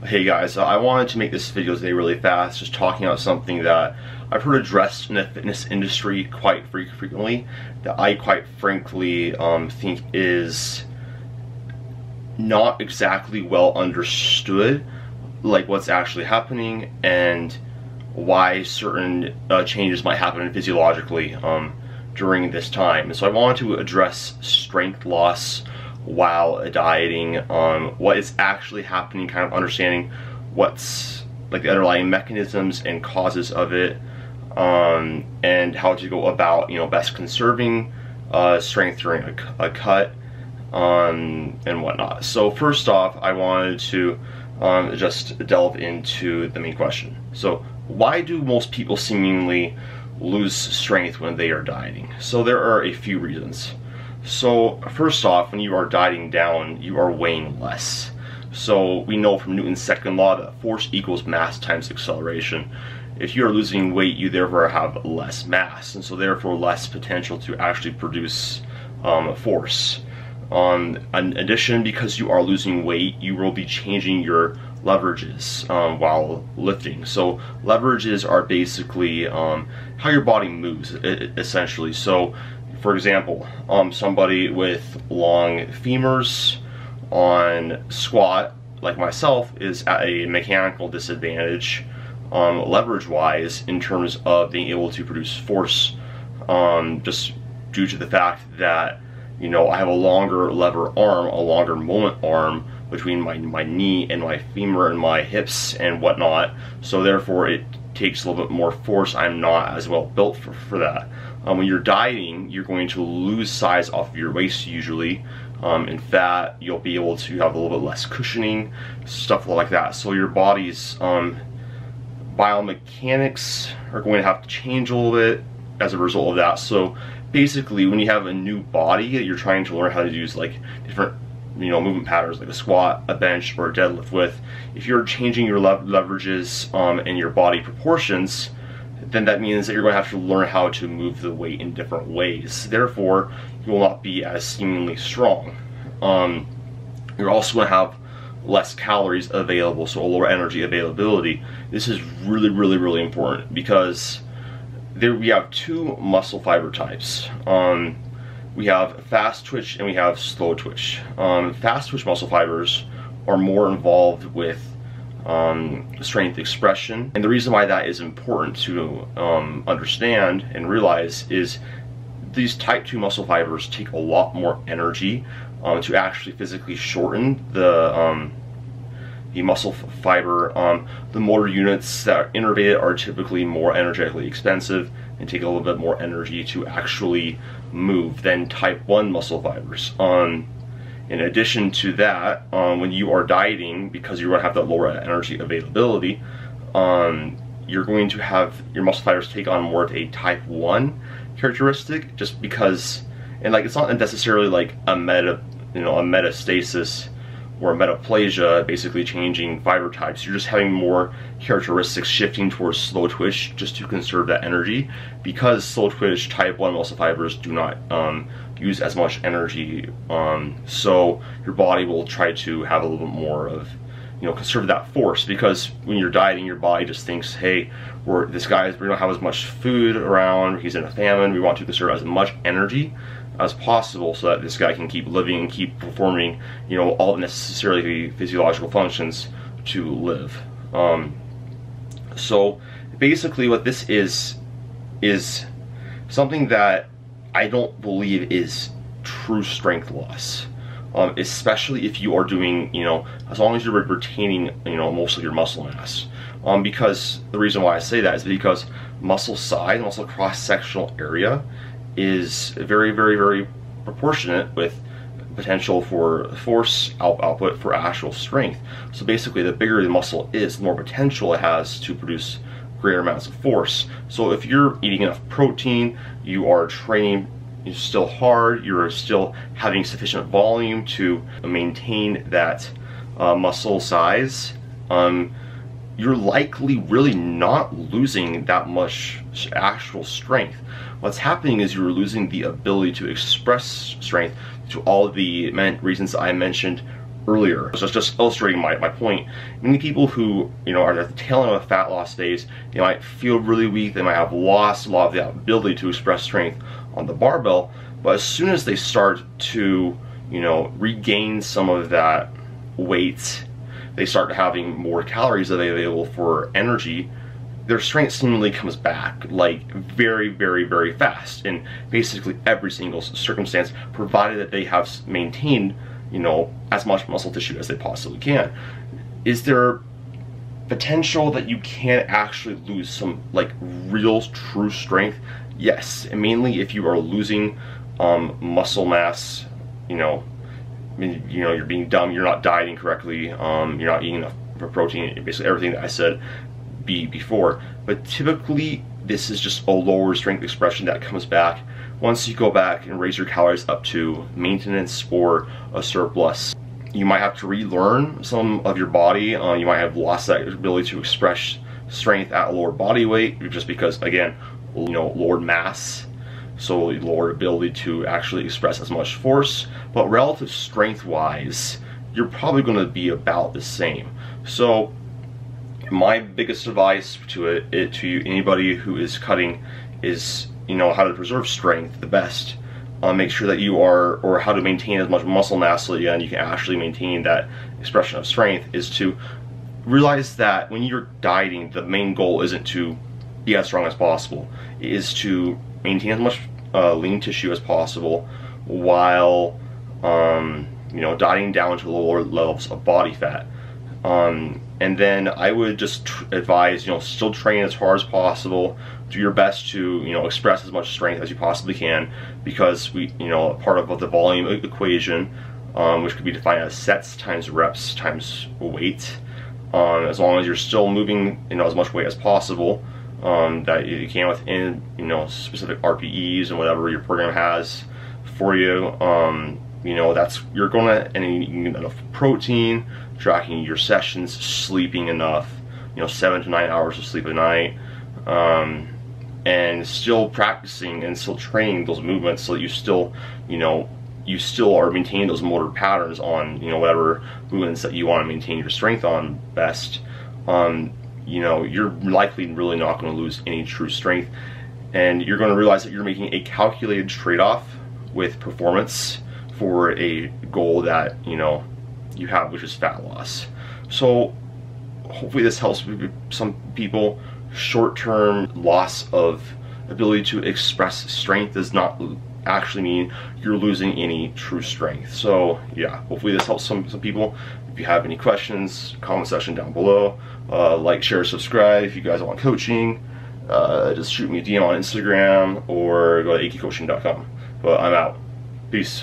Hey guys, I wanted to make this video today really fast, just talking about something that I've heard addressed in the fitness industry quite frequently, that I quite frankly think is not exactly well understood, like what's actually happening and why certain changes might happen physiologically during this time. And so I wanted to address strength loss while dieting, what is actually happening, kind of understanding what's like the underlying mechanisms and causes of it, and how to go about, best conserving strength during a cut, and whatnot. So first off, I wanted to just delve into the main question. So why do most people seemingly lose strength when they are dieting? So there are a few reasons. So first off, when you are dieting down, you are weighing less. So we know from Newton's second law that force equals mass times acceleration. If you are losing weight, you therefore have less mass, and so therefore less potential to actually produce force. In addition, because you are losing weight, you will be changing your leverages while lifting. So leverages are basically how your body moves, essentially. So for example, somebody with long femurs on squat, like myself, is at a mechanical disadvantage leverage wise in terms of being able to produce force, just due to the fact that I have a longer lever arm, a longer moment arm between my knee and my femur and my hips and whatnot, so therefore it takes a little bit more force. I'm not as well built for that. When you're dieting, you're going to lose size off of your waist usually. In fat, you'll be able to have a little bit less cushioning, stuff like that. So your body's biomechanics are going to have to change a little bit as a result of that. So basically, when you have a new body that you're trying to learn how to use like different movement patterns like a squat, a bench, or a deadlift with, if you're changing your leverages and your body proportions, then that means that you're going to have to learn how to move the weight in different ways. Therefore, you will not be as seemingly strong. You're also going to have less calories available, so a lower energy availability. This is really important because we have two muscle fiber types. We have fast twitch and we have slow twitch. Fast twitch muscle fibers are more involved with strength expression, and the reason why that is important to understand and realize is these type 2 muscle fibers take a lot more energy to actually physically shorten the muscle fiber. The motor units that are innervated are typically more energetically expensive and take a little bit more energy to actually move than type 1 muscle fibers. In addition to that, when you are dieting, because you're going to have that lower energy availability, you're going to have your muscle fibers take on more of a type 1 characteristic, just because, and like it's not necessarily like a metastasis or a metaplasia, basically changing fiber types. You're just having more characteristics shifting towards slow twitch just to conserve that energy, because slow twitch type 1 muscle fibers do not use as much energy, so your body will try to have a little bit more of, conserve that force, because when you're dieting, your body just thinks, hey, we don't have as much food around, he's in a famine, we want to conserve as much energy as possible so that this guy can keep living and keep performing, all the necessarily physiological functions to live. So basically what this is something that I don't believe is true strength loss, especially if you are doing, as long as you're retaining, most of your muscle mass. Because the reason why I say that is because muscle size, muscle cross-sectional area is very proportionate with potential for force output for actual strength. So basically, the bigger the muscle is, the more potential it has to produce greater amounts of force. So if you're eating enough protein, you are training still hard, you're still having sufficient volume to maintain that muscle size, you're likely really not losing that much actual strength. What's happening is you're losing the ability to express strength to all of the reasons I mentioned earlier. So it's just illustrating my point. Many people who, you know, are at the tail end of a fat loss phase, they might feel really weak, they might have lost a lot of the ability to express strength on the barbell, but as soon as they start to, you know, regain some of that weight, they start having more calories available for energy, their strength seemingly comes back, like very, very, very fast in basically every single circumstance, provided that they have maintained, you know, as much muscle tissue as they possibly can. Is there potential that you can actually lose some like real true strength? Yes, and mainly if you are losing muscle mass, you know, you're being dumb, you're not dieting correctly, you're not eating enough protein, basically everything that I said before. But typically this is just a lower strength expression that comes back once you go back and raise your calories up to maintenance or a surplus. You might have to relearn some of your body. You might have lost that ability to express strength at lower body weight, just because, again, you know, lowered mass, so lower ability to actually express as much force. But relative strength wise, you're probably going to be about the same. So my biggest advice to anybody who is cutting is, you know, how to preserve strength the best. Make sure that you are, or how to maintain as much muscle mass so that you can actually maintain that expression of strength, is to realize that when you're dieting, the main goal isn't to be as strong as possible. It is to maintain as much lean tissue as possible while you know, dieting down to lower levels of body fat. And then I would just advise, you know, still train as hard as possible. Do your best to, you know, express as much strength as you possibly can, because we, you know, part of the volume equation, which could be defined as sets times reps times weight. As long as you're still moving, you know, as much weight as possible that you can within, you know, specific RPEs and whatever your program has for you. You know, that's, you're gonna, and you can get enough protein, tracking your sessions, sleeping enough, you know, 7 to 9 hours of sleep a night, and still practicing and still training those movements so that you still, you know, you still are maintaining those motor patterns on, you know, whatever movements that you want to maintain your strength on best. You know, you're likely really not going to lose any true strength, and you're going to realize that you're making a calculated trade-off with performance for a goal that, you know, you have, which is fat loss. So hopefully this helps some people. Short-term loss of ability to express strength does not actually mean you're losing any true strength. So yeah, hopefully this helps some people. If you have any questions, comment section down below. Like, share, subscribe. If you guys want coaching, just shoot me a DM on Instagram or go to akicoaching.com. But I'm out. Peace.